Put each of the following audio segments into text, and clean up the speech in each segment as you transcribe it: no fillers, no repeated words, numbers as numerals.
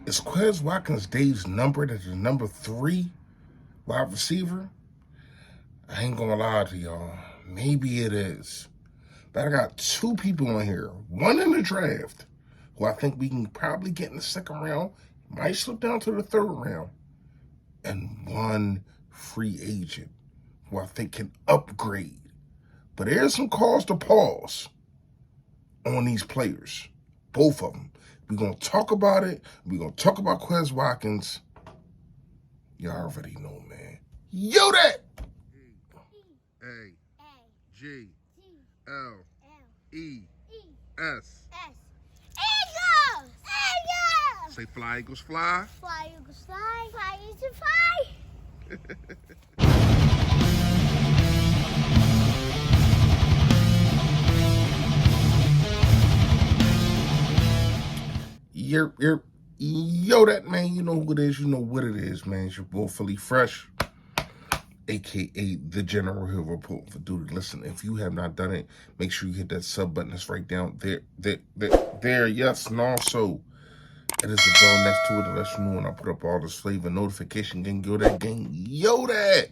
Is Quez Watkins' days numbered as the number 3 wide receiver? I ain't gonna lie to y'all. Maybe it is. But I got 2 people on here. One in the draft, who I think we can probably get in the 2nd round. Might slip down to the 3rd round. And one free agent, who I think can upgrade. But there's some cause to pause on these players. Both of them. We're going to talk about it. We're going to talk about Quez Watkins. Y'all already know, man. Yo, that! E-A-G-L-E-S. Eagles! Eagles! Say fly, Eagles, fly. Fly, Eagles, fly. Fly, Eagles, fly. Yo, that, man. You know who it is. You know what it is, man. It's your boy, Philly Fresh, a.k.a. the General Hill Report for duty. Listen, if you have not done it, make sure you hit that sub button. That's right down there. Yes, and also, it is a bell next to it to let you know when I put up all this flavor notification. Yo, that gang. Yo, that.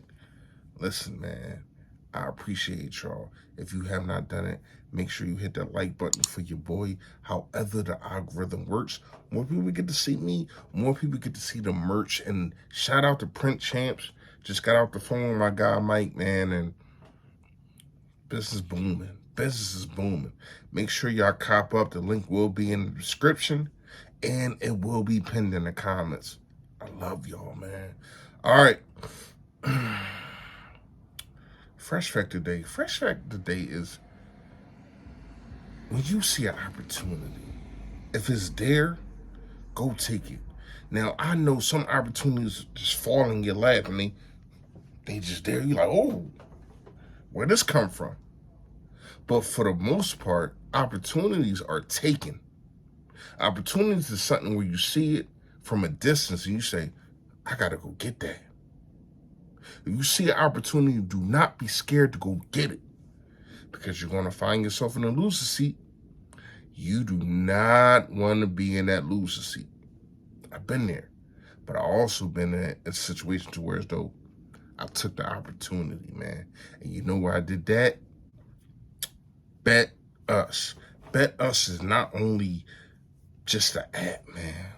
Listen, man, I appreciate y'all. If you have not done it, make sure you hit that like button for your boy. However the algorithm works, more people get to see me, more people get to see the merch. And shout out to Print Champs. Just got off the phone with my guy Mike, man, and business is booming. Business is booming. Make sure y'all cop up. The link will be in the description, and it will be pinned in the comments. I love y'all, man. All right. Fresh Fact today. Fresh Fact today is when you see an opportunity, if it's there, go take it. Now, I know some opportunities just fall in your lap and they just there. You're like, oh, where'd this come from? But for the most part, opportunities are taken. Opportunities is something where you see it from a distance and you say, I got to go get that. If you see an opportunity, do not be scared to go get it, because you're going to find yourself in a loser seat. You do not want to be in that loser seat. I've been there, but I also been in a situation to where as though I took the opportunity, man. And you know where I did that? Bet Us. Bet Us is not only just an app, man.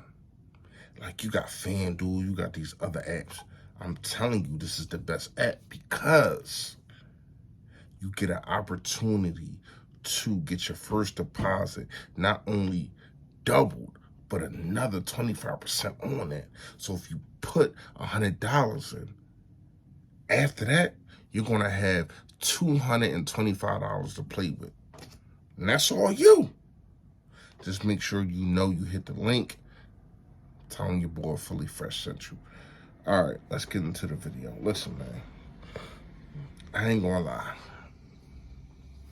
Like, you got FanDuel, you got these other apps. I'm telling you, this is the best app because you get an opportunity to get your first deposit not only doubled, but another 25% on that. So if you put $100 in, after that, you're going to have $225 to play with. And that's all you. Just make sure you know you hit the link. Telling your boy Philly Fresh sent you. All right, let's get into the video. Listen, man, I ain't gonna lie.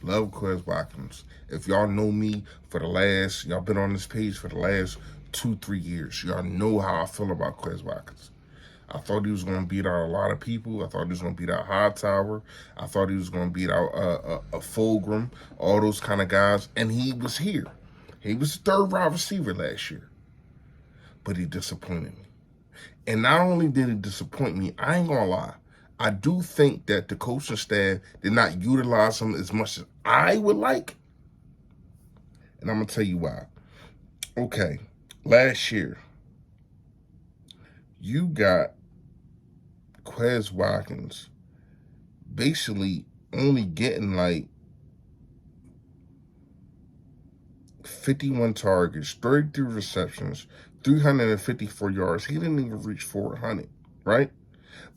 Love Quez Watkins. If y'all know me for y'all been on this page for the last 2-3 years, y'all know how I feel about Quez Watkins. I thought he was going to beat out a lot of people. I thought he was going to beat out Hightower. I thought he was going to beat out a Fulgram, all those kind of guys, and he was here. He was the 3rd wide receiver last year, but he disappointed me. And not only did he disappoint me, I ain't gonna lie, I do think that the coaching staff did not utilize him as much as I would like. And I'm gonna tell you why. Okay, last year, you got Quez Watkins basically only getting like 51 targets, 33 receptions, 354 yards. He didn't even reach 400, right?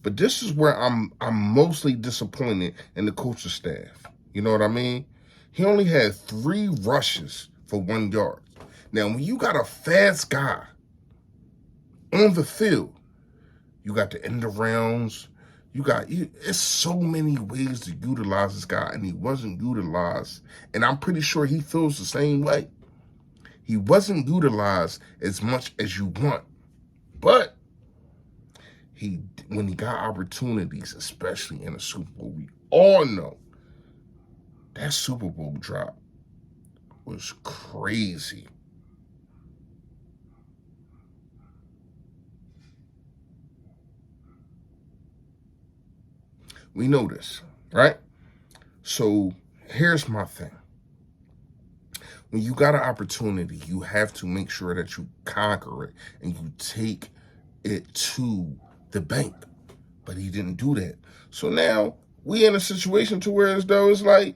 But this is where I'm mostly disappointed in the coaching staff. You know what I mean? He only had 3 rushes for 1 yard. Now, when you got a fast guy on the field, you got the end arounds. It's so many ways to utilize this guy, and he wasn't utilized. And I'm pretty sure he feels the same way. He wasn't utilized as much as you want. But when he got opportunities, especially in a Super Bowl, we all know that Super Bowl drop was crazy. We know this, right? So here's my thing. When you got an opportunity, you have to make sure that you conquer it and you take it to the bank. But he didn't do that. So now we in a situation to where as though it's like,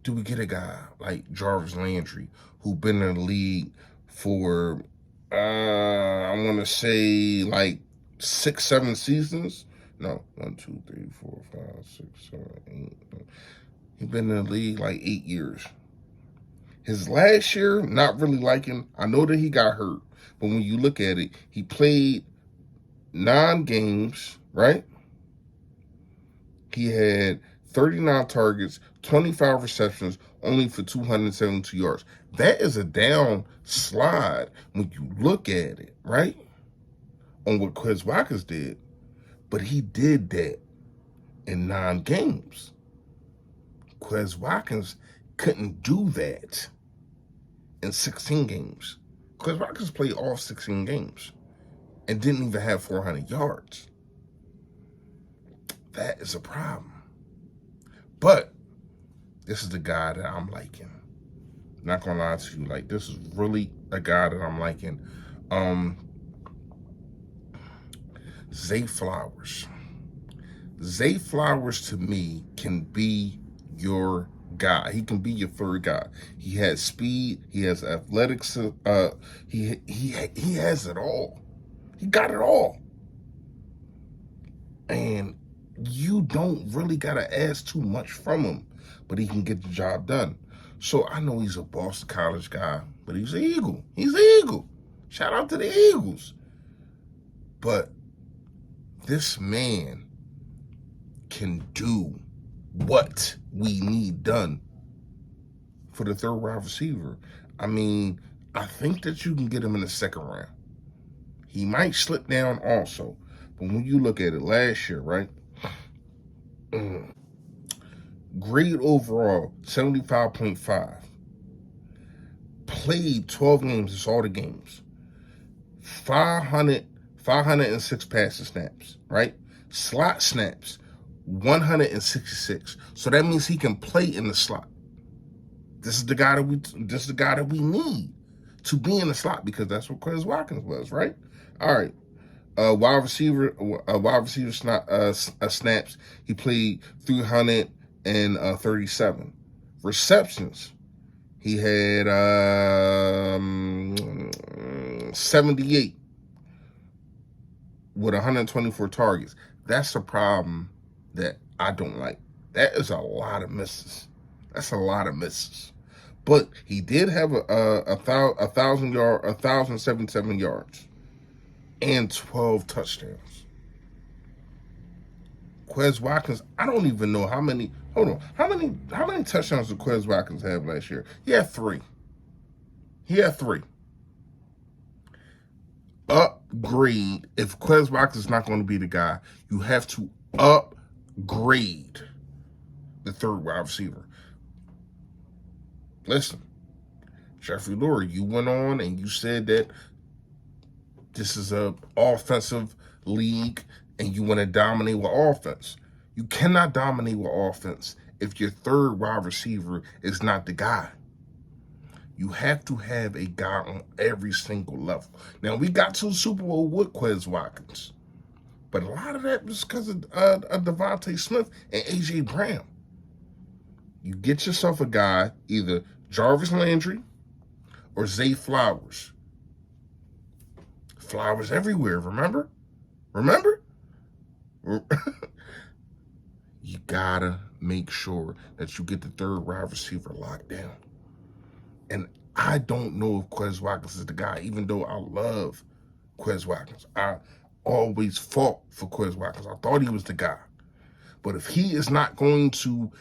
do we get a guy like Jarvis Landry who been in the league for I want to say like 6, 7 seasons? No, 1, 2, 3, 4, 5, 6, 7, 8. He been in the league like 8 years. His last year, not really liking. I know that he got hurt, but when you look at it, he played 9 games, right? He had 39 targets, 25 receptions, only for 272 yards. That is a down slide when you look at it, right? On what Quez Watkins did. But he did that in 9 games. Quez Watkins couldn't do that in 16 games. Quez Watkins played all 16 games and didn't even have 400 yards. That is a problem. But this is the guy that I'm liking. Not gonna lie to you, like this is really a guy that I'm liking. Zay Flowers. Zay Flowers to me can be your guy. He can be your third guy. He has speed. He has athletics. He has it all. He got it all. And you don't really gotta ask too much from him, but he can get the job done. So I know he's a Boston College guy, but he's an Eagle. He's an Eagle. Shout out to the Eagles. But this man can do what we need done for the third wide receiver. I mean, I think that you can get him in the second round. He might slip down also. But when you look at it last year, right? Grade overall, 75.5. Played 12 games. It's all the games. 506 passing snaps, right? Slot snaps, 166. So that means he can play in the slot. This is the guy that we need to be in the slot because that's what Quez Watkins was, right? All right. Wide receiver snaps. He played 337 receptions. He had 78 with 124 targets. That's a problem that I don't like. That is a lot of misses. That's a lot of misses. But he did have a 1,077 yards and 12 touchdowns. Quez Watkins, I don't even know how many. Hold on, how many touchdowns did Quez Watkins have last year? He had 3. Upgrade. If Quez Watkins is not going to be the guy, you have to upgrade the third wide receiver. Listen, Jeffrey Lurie, you went on and you said that this is a offensive league and you want to dominate with offense. You cannot dominate with offense if your third wide receiver is not the guy. You have to have a guy on every single level. Now, we got to the Super Bowl with Quez Watkins, but a lot of that was because of Devontae Smith and A.J. Brown. You get yourself a guy, either Jarvis Landry or Zay Flowers. Flowers everywhere, remember? You gotta make sure that you get the third wide receiver locked down. And I don't know if Quez Watkins is the guy, even though I love Quez Watkins. I always fought for Quez Watkins. I thought he was the guy. But if he is not going to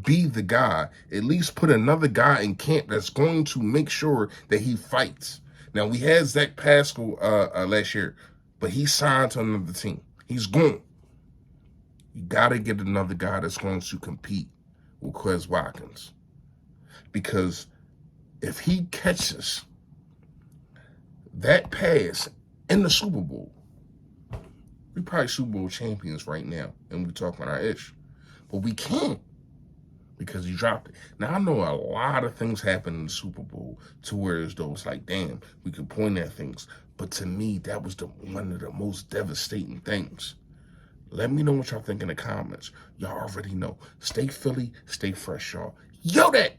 be the guy, at least put another guy in camp that's going to make sure that he fights. Now, we had Zach Pascal last year, but he signed to another team. He's gone. You got to get another guy that's going to compete with Quez Watkins. Because if he catches that pass in the Super Bowl, We probably Super Bowl champions right now, and we talking our ish. But we can't because you dropped it. Now, I know a lot of things happen in the Super Bowl to where as though it's like, damn, we could point at things. But to me, that was one of the most devastating things. Let me know what y'all think in the comments. Y'all already know. Stay Philly, stay fresh, y'all. Yo, that!